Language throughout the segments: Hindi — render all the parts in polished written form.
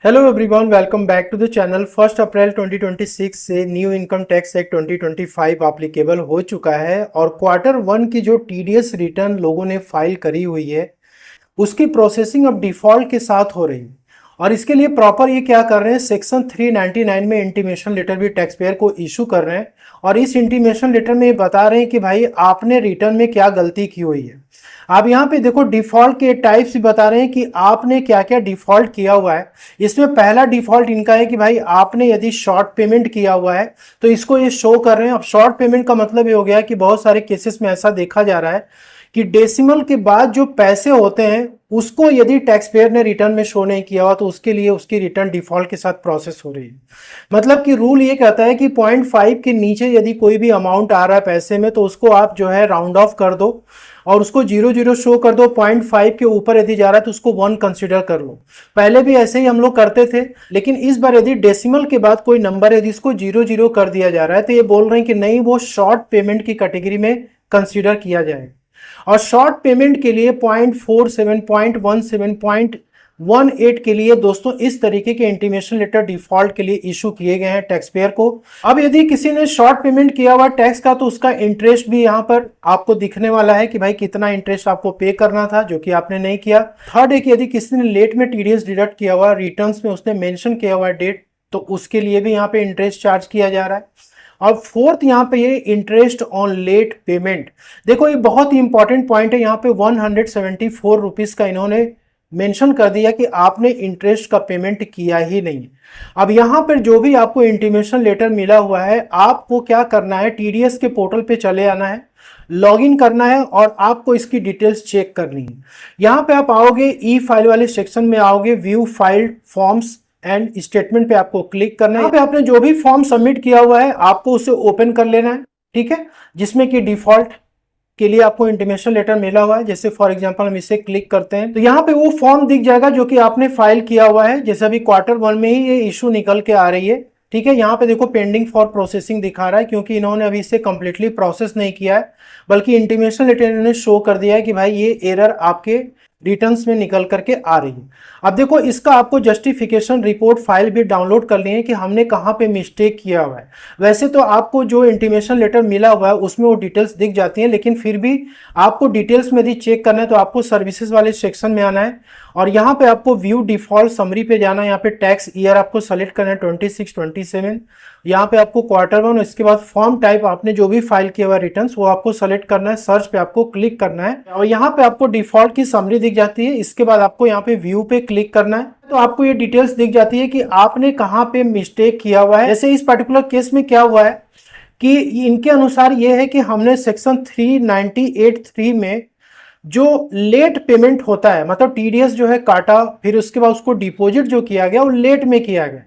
Hello everyone, welcome back to the channel. 1 April 2026 से new income tax act 2025 applicable हो चुका है और क्वार्टर वन की जो टीडीएस रिटर्न लोगों ने फाइल करी हुई है उसकी प्रोसेसिंग अब डिफॉल्ट के साथ हो रही है। और इसके लिए प्रॉपर ये क्या कर रहे हैं, सेक्शन 399 में इंटीमेशन लेटर भी टैक्स पेयर को इशू कर रहे हैं। और इस इंटीमेशन लेटर में ये बता रहे हैं कि भाई आपने रिटर्न में क्या गलती की हुई है। आप यहाँ पे देखो डिफॉल्ट के टाइप्स भी बता रहे हैं कि आपने क्या क्या डिफॉल्ट किया हुआ है। इसमें पहला डिफॉल्ट इनका है कि भाई आपने यदि शॉर्ट पेमेंट किया हुआ है तो इसको ये शो कर रहे हैं। अब शॉर्ट पेमेंट का मतलब ये हो गया कि बहुत सारे केसेस में ऐसा देखा जा रहा है कि डेसिमल के बाद जो पैसे होते हैं उसको यदि टैक्स पेयर ने रिटर्न में शो नहीं किया हुआ तो उसके लिए उसकी रिटर्न डिफॉल्ट के साथ प्रोसेस हो रही है। मतलब कि रूल ये कहता है कि 0.5 के नीचे यदि कोई भी अमाउंट आ रहा है पैसे में तो उसको आप जो है राउंड ऑफ कर दो और उसको 00 शो कर दो। 0.5 के ऊपर यदि जा रहा है तो उसको 1 कंसिडर कर लो। पहले भी ऐसे ही हम लोग करते थे, लेकिन इस बार यदि डेसिमल के बाद कोई नंबर यदि इसको 00 कर दिया जा रहा है तो ये बोल रहे हैं कि नहीं, वो शॉर्ट पेमेंट की कैटेगरी में कंसिडर किया जाएगा। और शॉर्ट पेमेंट के लिए 0.47, 0.17, 0.18 के लिए दोस्तों इस तरीके के इंटीमेशन लेटर डिफॉल्ट के लिए इशू किए गए हैं टैक्स पेयर को। अब यदि किसी ने शॉर्ट पेमेंट किया हुआ टैक्स का तो उसका इंटरेस्ट भी यहाँ पर आपको दिखने वाला है कि भाई कितना इंटरेस्ट आपको पे करना था, जो कि आपने नहीं किया। थर्ड है कि यदि किसी ने लेट में टीडीएस डिडक्ट किया हुआ, रिटर्न्स में उसने मेंशन किया हुआ डेट, तो उसके लिए भी यहाँ पे इंटरेस्ट चार्ज किया जा रहा है। और फोर्थ यहाँ पे ये इंटरेस्ट ऑन लेट पेमेंट। देखो ये बहुत ही इंपॉर्टेंट पॉइंट है। यहाँ पे 174 रुपीज का इन्होंने मेंशन कर दिया कि आपने इंटरेस्ट का पेमेंट किया ही नहीं। अब यहाँ पर जो भी आपको इंटीमेशन लेटर मिला हुआ है, आपको क्या करना है, टीडीएस के पोर्टल पे चले आना है, लॉगिन करना है और आपको इसकी डिटेल्स चेक करनी है। यहाँ पे आप आओगे, ई फाइल वाले सेक्शन में आओगे, view filed forms and statement पे आपको क्लिक करना है। यहाँ पे आपने जो भी फॉर्म सबमिट किया हुआ है आपको उसे ओपन कर लेना है, ठीक है, जिसमें कि डिफॉल्ट के लिए आपको इंटीमेशन लेटर मिला हुआ है। जैसे फॉर एग्जांपल हम इसे क्लिक करते हैं तो यहाँ पे वो फॉर्म दिख जाएगा जो कि आपने फाइल किया हुआ है। जैसे अभी क्वार्टर वन में ही ये इशू निकल के आ रही है, ठीक है। यहाँ पे देखो पेंडिंग फॉर प्रोसेसिंग दिखा रहा है क्योंकि इन्होंने अभी इसे कंप्लीटली प्रोसेस नहीं किया है, बल्कि इंटीमेशन लेटर इन्होंने शो कर दिया है कि भाई ये एरर आपके रिटर्न्स में निकल करके आ रही है। अब देखो इसका आपको जस्टिफिकेशन रिपोर्ट फाइल भी डाउनलोड करनी है कि हमने कहाँ पे मिस्टेक किया हुआ है। वैसे तो आपको जो इंटीमेशन लेटर मिला हुआ है उसमें वो डिटेल्स दिख जाती हैं, लेकिन फिर भी आपको डिटेल्स में यदि चेक करना है तो आपको सर्विसेज वाले सेक्शन में आना है और यहाँ पे आपको व्यू डिफॉल्ट समरी पे जाना है। यहाँ पे टैक्स ईयर आपको सेलेक्ट करना है 26, 27। यहाँ पे आपको क्वार्टर वन, इसके बाद फॉर्म टाइप आपने जो भी फाइल किया हुआ रिटर्न्स वो आपको सेलेक्ट करना है, सर्च पे आपको क्लिक करना है और यहाँ पे आपको डिफॉल्ट की समरी दिख जाती है। इसके बाद आपको यहाँ पे व्यू पे क्लिक करना है तो आपको ये डिटेल्स दिख जाती है कि आपने कहाँ पे मिस्टेक किया हुआ है। जैसे इस पर्टिकुलर केस में क्या हुआ है कि इनके अनुसार ये है कि हमने सेक्शन 398(3) में जो लेट पेमेंट होता है, मतलब टीडीएस जो है काटा, फिर उसके बाद उसको डिपॉजिट जो किया गया वो लेट में किया गया।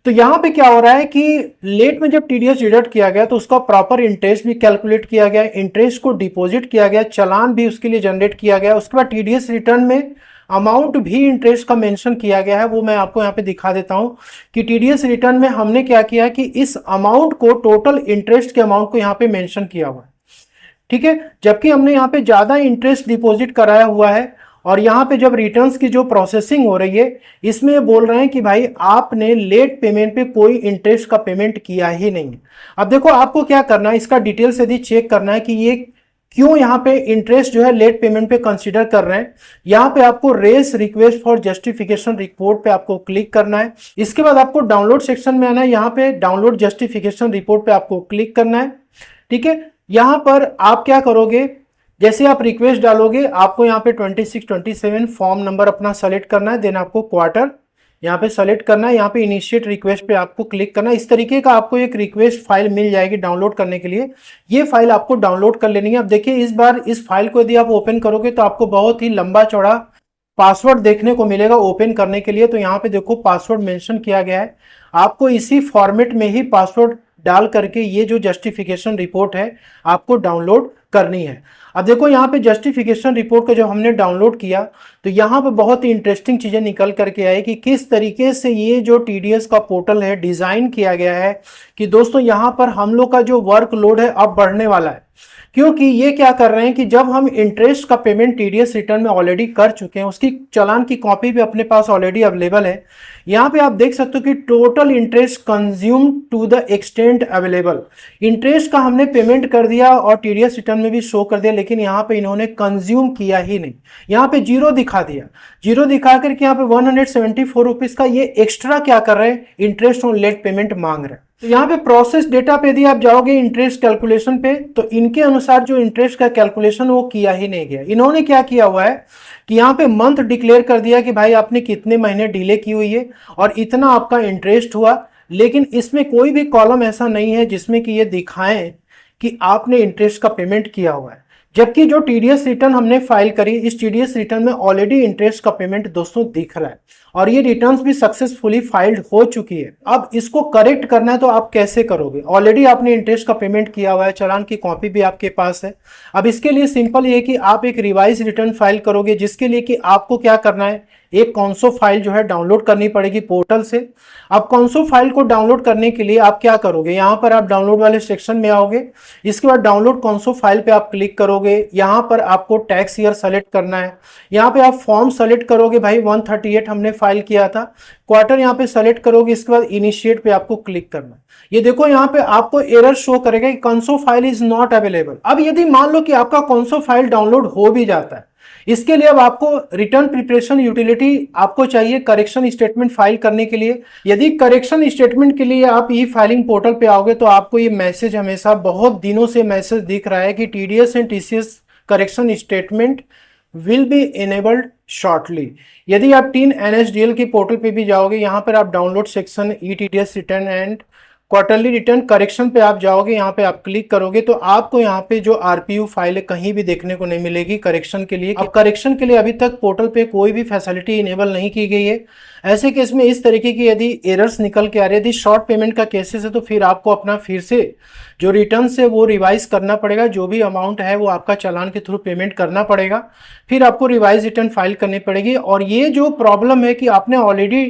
तो यहाँ पे क्या हो रहा है कि लेट में जब टीडीएस डिडक्ट किया गया तो उसका प्रॉपर इंटरेस्ट भी कैलकुलेट किया गया, इंटरेस्ट को डिपॉजिट किया गया, चालान भी उसके लिए जनरेट किया गया। उसके बाद टीडीएस रिटर्न में अमाउंट भी इंटरेस्ट का मेंशन किया गया है। वो मैं आपको यहाँ पे दिखा देता हूं कि टीडीएस रिटर्न में हमने क्या किया कि इस अमाउंट को, टोटल इंटरेस्ट के अमाउंट को यहाँ पे मेंशन किया हुआ है, ठीक है, जबकि हमने यहाँ पे ज्यादा इंटरेस्ट डिपॉजिट कराया हुआ है। और यहाँ पे जब रिटर्न्स की जो प्रोसेसिंग हो रही है इसमें बोल रहे हैं कि भाई आपने लेट पेमेंट पे कोई इंटरेस्ट का पेमेंट किया ही नहीं। अब देखो आपको क्या करना है, इसका डिटेल्स यदि चेक करना है कि ये क्यों यहाँ पे इंटरेस्ट जो है लेट पेमेंट पे कंसीडर कर रहे हैं, यहाँ पे आपको raise request for justification report पे आपको क्लिक करना है। इसके बाद आपको डाउनलोड सेक्शन में आना है, यहाँ पे डाउनलोड जस्टिफिकेशन रिपोर्ट पे आपको क्लिक करना है, ठीक है। यहाँ पर आप क्या करोगे, जैसे आप रिक्वेस्ट डालोगे आपको यहाँ पे 26, 27 फॉर्म नंबर अपना सेलेक्ट करना है, देन आपको क्वार्टर यहाँ पे सेलेक्ट करना है, यहाँ पे इनिशिएट रिक्वेस्ट पे आपको क्लिक करना है। इस तरीके का आपको एक रिक्वेस्ट फाइल मिल जाएगी डाउनलोड करने के लिए। ये फाइल आपको डाउनलोड कर लेनी है। अब देखिए इस बार इस फाइल को यदि आप ओपन करोगे तो आपको बहुत ही लंबा चौड़ा पासवर्ड देखने को मिलेगा ओपन करने के लिए। तो यहाँ पे देखो पासवर्ड मेंशन किया गया है, आपको इसी फॉर्मेट में ही पासवर्ड डाल करके ये जो जस्टिफिकेशन रिपोर्ट है आपको डाउनलोड करनी है। अब देखो यहाँ पे जस्टिफिकेशन रिपोर्ट को जब हमने डाउनलोड किया तो यहाँ पे बहुत ही इंटरेस्टिंग चीजें निकल करके आई कि किस तरीके से ये जो टीडीएस का पोर्टल है डिजाइन किया गया है कि दोस्तों यहाँ पर हम लोग का जो वर्कलोड है अब बढ़ने वाला है। क्योंकि ये क्या कर रहे हैं कि जब हम इंटरेस्ट का पेमेंट टीडीएस रिटर्न में ऑलरेडी कर चुके हैं, उसकी चालान की कॉपी भी अपने पास ऑलरेडी अवेलेबल है। यहाँ पे आप देख सकते हो कि total interest consume to the extent available, interest का हमने पेमेंट कर दिया और टीडीएस रिटर्न में भी शो कर दिया, लेकिन यहाँ पे इन्होंने कंज्यूम किया ही नहीं। यहाँ पे जीरो दिखा दिया, जीरो दिखा करके यहाँ पे 174 रुपीज का ये एक्स्ट्रा क्या कर रहे हैं, इंटरेस्ट ऑन लेट पेमेंट मांग रहे हैं। तो यहाँ पे प्रोसेस डेटा पे यदि आप जाओगे इंटरेस्ट कैलकुलेशन पे, तो इनके अनुसार जो इंटरेस्ट का कैलकुलेशन वो किया ही नहीं गया। इन्होंने क्या किया हुआ है कि यहाँ पे मंथ डिक्लेयर कर दिया कि भाई आपने कितने महीने डिले की हुई है और इतना आपका इंटरेस्ट हुआ, लेकिन इसमें कोई भी कॉलम ऐसा नहीं है जिसमें कि ये दिखाएं कि आपने इंटरेस्ट का पेमेंट किया हुआ है। जबकि जो टीडीएस रिटर्न हमने फाइल करी, इस टीडीएस रिटर्न में ऑलरेडी इंटरेस्ट का पेमेंट दोस्तों दिख रहा है और ये रिटर्न्स भी सक्सेसफुली फाइल्ड हो चुकी है। अब इसको करेक्ट करना है तो आप कैसे करोगे? ऑलरेडी आपने इंटरेस्ट का पेमेंट किया हुआ है, चालान की कॉपी भी आपके पास है। अब इसके लिए सिंपल ये कि आप एक रिवाइज रिटर्न फाइल करोगे, जिसके लिए कि आपको क्या करना है, एक कॉन्सो फाइल जो है डाउनलोड करनी पड़ेगी पोर्टल से। अब कॉन्सो फाइल को डाउनलोड करने के लिए आप क्या करोगे, यहाँ पर आप डाउनलोड वाले सेक्शन में आओगे, इसके बाद डाउनलोड कॉन्सो फाइल पे आप क्लिक करोगे। यहाँ पर आपको टैक्स ईयर सेलेक्ट करना है, यहाँ पे आप फॉर्म सेलेक्ट करोगे, भाई 138 हमने फाइल किया था, क्वार्टर यहाँ पे सेलेक्ट करोगे, इसके बाद इनिशिएट पे आपको क्लिक करना है। ये देखो यहाँ पे आपको एरर शो करेगा कि कॉन्सो फाइल इज नॉट अवेलेबल। अब यदि मान लो कि आपका कॉन्सो फाइल डाउनलोड हो भी जाता है, इसके लिए अब आपको रिटर्न प्रिपरेशन यूटिलिटी आपको चाहिए करेक्शन स्टेटमेंट फाइल करने के लिए। यदि करेक्शन स्टेटमेंट के लिए आप ई फाइलिंग पोर्टल पे आओगे तो आपको ये मैसेज हमेशा बहुत दिनों से मैसेज दिख रहा है कि TDS and TCS correction statement will be enabled shortly. यदि आप टीन एनएसडीएल की पोर्टल पे भी जाओगे, यहाँ पर आप download section E TDS return and quarterly return correction पे आप जाओगे, यहाँ पे आप क्लिक करोगे तो आपको यहाँ पे जो आरपीयू फाइल है कहीं भी देखने को नहीं मिलेगी करेक्शन के लिए। अब करेक्शन के लिए अभी तक पोर्टल पे कोई भी फैसिलिटी इनेबल नहीं की गई है। ऐसे केस में इस तरीके की यदि एरर्स निकल के आ रही है, यदि शॉर्ट पेमेंट का केसेस है, तो फिर आपको अपना फिर से जो रिटर्न है वो रिवाइज करना पड़ेगा। जो भी अमाउंट है वो आपका चालान के थ्रू पेमेंट करना पड़ेगा, फिर आपको रिवाइज रिटर्न फाइल करनी पड़ेगी। और ये जो प्रॉब्लम है कि आपने ऑलरेडी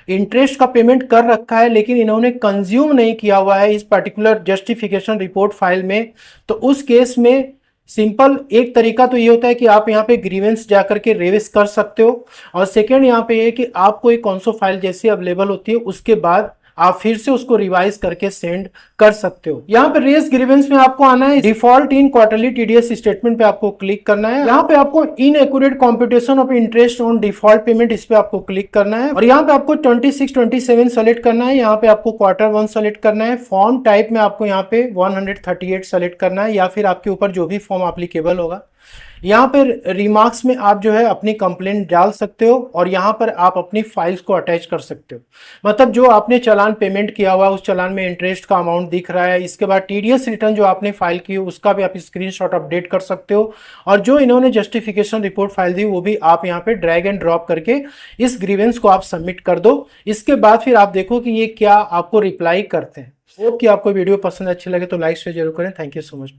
इंटरेस्ट का पेमेंट कर रखा है लेकिन इन्होंने कंज्यूम नहीं किया हुआ है इस पर्टिकुलर जस्टिफिकेशन रिपोर्ट फाइल में, तो उस केस में सिंपल एक तरीका तो ये होता है कि आप यहाँ पे ग्रीवेंस जाकर के रेविस कर सकते हो। और सेकेंड यहाँ पे ये कि आपको एक कॉन्सो फाइल जैसी अवेलेबल होती है उसके बाद आप फिर से उसको रिवाइज करके सेंड कर सकते हो। यहाँ पे रेस ग्रीवेंस में आपको आना है, default in quarterly TDS statement पे आपको क्लिक करना है। यहाँ पे आपको inaccurate computation of interest on default payment, इस पे आपको क्लिक करना है और यहाँ पे आपको 2627 सेलेक्ट करना है। यहाँ पे आपको Q1 सेलेक्ट करना है। फॉर्म टाइप में आपको यहाँ पे 138 सेलेक्ट करना है या फिर आपके ऊपर जो भी फॉर्म एप्लीकेबल होगा। यहाँ पर रिमार्क्स में आप जो है अपनी कंप्लेंट डाल सकते हो और यहाँ पर आप अपनी फाइल्स को अटैच कर सकते हो। मतलब जो आपने चालान पेमेंट किया हुआ उस चालान में इंटरेस्ट का अमाउंट दिख रहा है, इसके बाद टीडीएस रिटर्न जो आपने फाइल की उसका भी आप स्क्रीनशॉट अपडेट कर सकते हो और जो इन्होंने जस्टिफिकेशन रिपोर्ट फाइल दी वो भी आप यहाँ पे ड्रैग एंड ड्रॉप करके इस ग्रीवेंस को आप सबमिट कर दो। इसके बाद फिर आप देखो कि ये क्या आपको रिप्लाई करते हैं। होप कि आपको वीडियो पसंद अच्छी लगे तो लाइक शेयर जरूर करें। Thank you so much.